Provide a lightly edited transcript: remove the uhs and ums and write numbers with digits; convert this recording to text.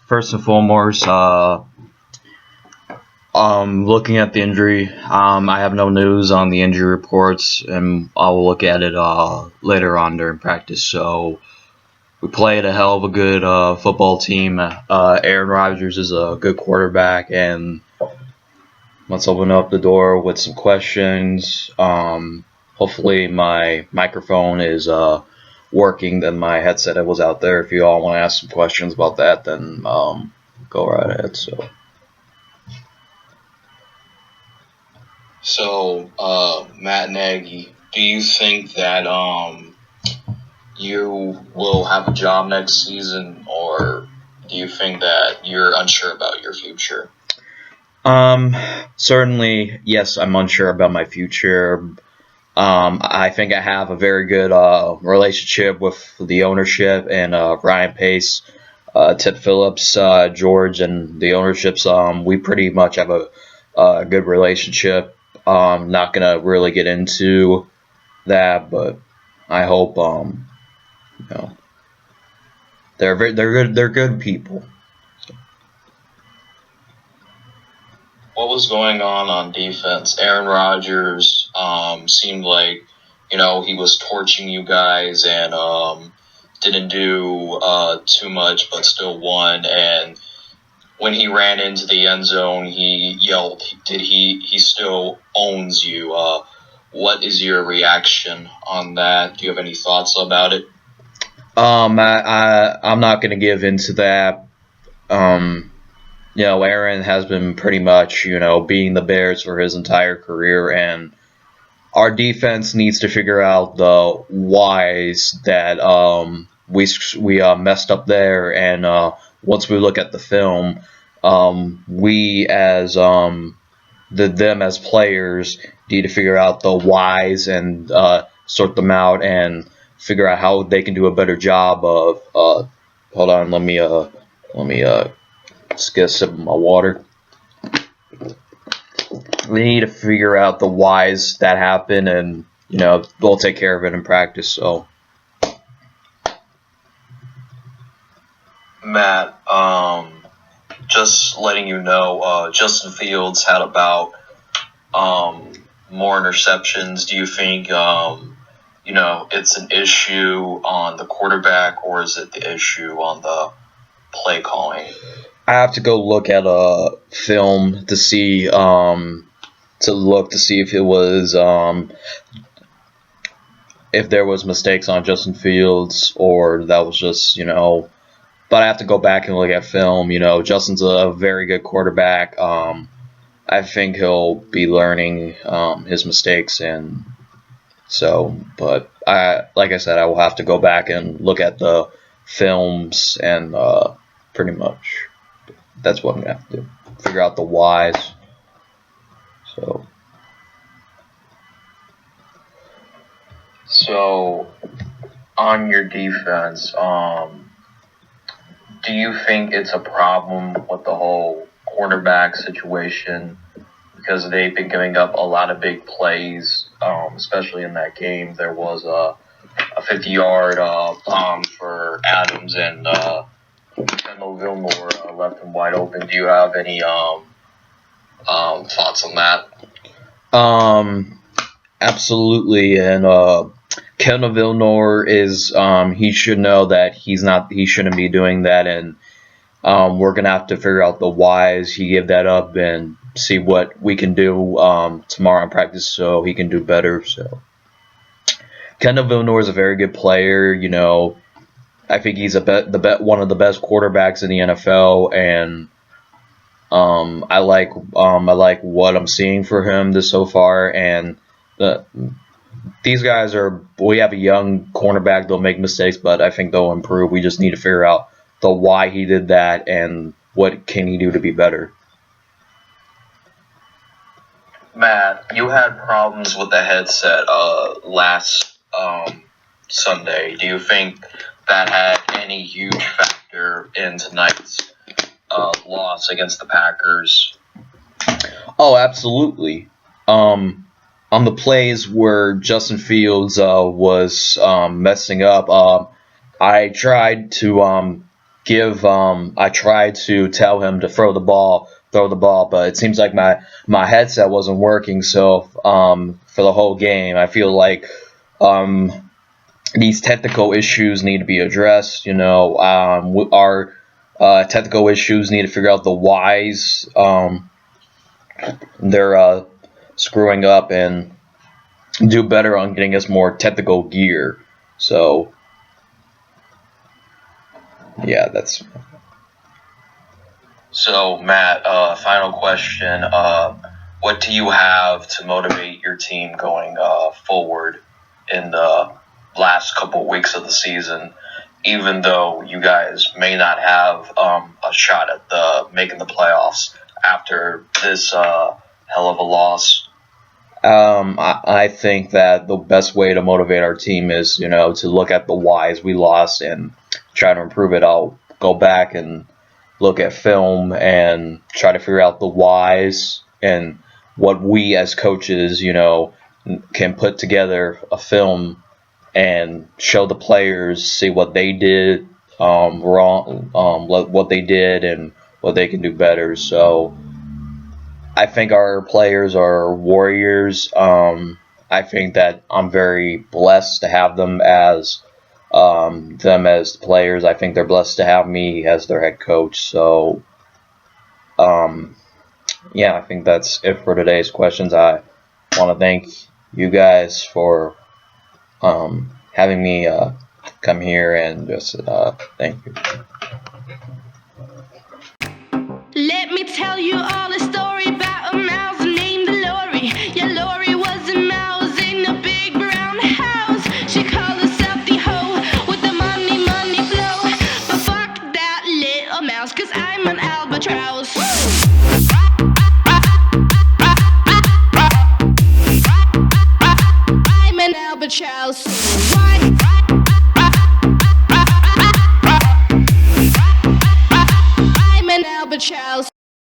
first and foremost, looking at the injury, I have no news on the injury reports, and I'll look at it later on during practice. So we played a hell of a good football team. Aaron Rodgers is a good quarterback, and let's open up the door with some questions. Hopefully my microphone is working, then my headset was out there. If you all want to ask some questions about that, then go right ahead. So, Matt Nagy, do you think that you will have a job next season, or do you think that you're unsure about your future? Certainly, yes, I'm unsure about my future. I think I have a very good relationship with the ownership and Ryan Pace, Ted Phillips, George, and the ownerships. We pretty much have a good relationship. Not gonna really get into that, but I hope they're good people. What was going on defense? Aaron Rodgers seemed like he was torching you guys and didn't do too much, but still won. And when he ran into the end zone, he yelled. He still owns you? What is your reaction on that? Do you have any thoughts about it? I'm not going to give into that. Aaron has been pretty much, beating the Bears for his entire career, and our defense needs to figure out the whys that we messed up there, and once we look at the film, we as them as players need to figure out the whys and sort them out and figure out how they can do a better job of. Hold on, let me just get a sip of my water. We need to figure out the whys that happen, and they'll take care of it in practice. So, Matt, just letting you know, Justin Fields had about more interceptions. Do you think it's an issue on the quarterback, or is it the issue on the play calling? I have to go look at a film to see if it was if there was mistakes on Justin Fields, or that was just But I have to go back and look at film. Justin's a very good quarterback. I think he'll be learning his mistakes, and so. But like I said, I will have to go back and look at the films, and pretty much that's what I'm gonna have to do. Figure out the whys. So on your defense, do you think it's a problem with the whole quarterback situation? Because they've been giving up a lot of big plays, especially in that game. There was a 50-yard bomb for Adams, and Kendall Vilmore left him wide open. Do you have any thoughts on that? Absolutely, and Kendall Vilmore is he should know that he shouldn't be doing that, and we're gonna have to figure out the whys he gave that up and see what we can do tomorrow in practice so he can do better. So Kendall Vilmore is a very good player. I think he's one of the best quarterbacks in the NFL, and I like what I'm seeing for him so far. And these guys we have a young cornerback. They'll make mistakes, but I think they'll improve. We just need to figure out the why he did that and what can he do to be better. Matt, you had problems with the headset last Sunday. Do you think that had any huge factor in tonight's loss against the Packers? Oh, absolutely. On the plays where Justin Fields was messing up, I tried to I tried to tell him to throw the ball, but it seems like my headset wasn't working. So for the whole game, I feel like these technical issues need to be addressed. Our technical issues need to figure out the whys they're screwing up and do better on getting us more technical gear. So yeah, that's. So Matt, final question: what do you have to motivate your team going forward in the last couple weeks of the season? Even though you guys may not have a shot at making the playoffs after this hell of a loss. I think that the best way to motivate our team is, to look at the whys we lost and try to improve it. I'll go back and look at film and try to figure out the whys and what we as coaches, can put together a film and show the players, see what they did wrong, what they did and what they can do better. So I think our players are warriors. I think that I'm very blessed to have them as players. I think they're blessed to have me as their head coach. So, yeah, I think that's it for today's questions. I want to thank you guys for having me come here and just thank you. Let me tell you all a story about a mouse named Lori. Yeah, Lori was a mouse in a big brown house. She called herself the hoe with the money flow. But fuck that little mouse, 'cause I'm an albatross. I'm an albatross.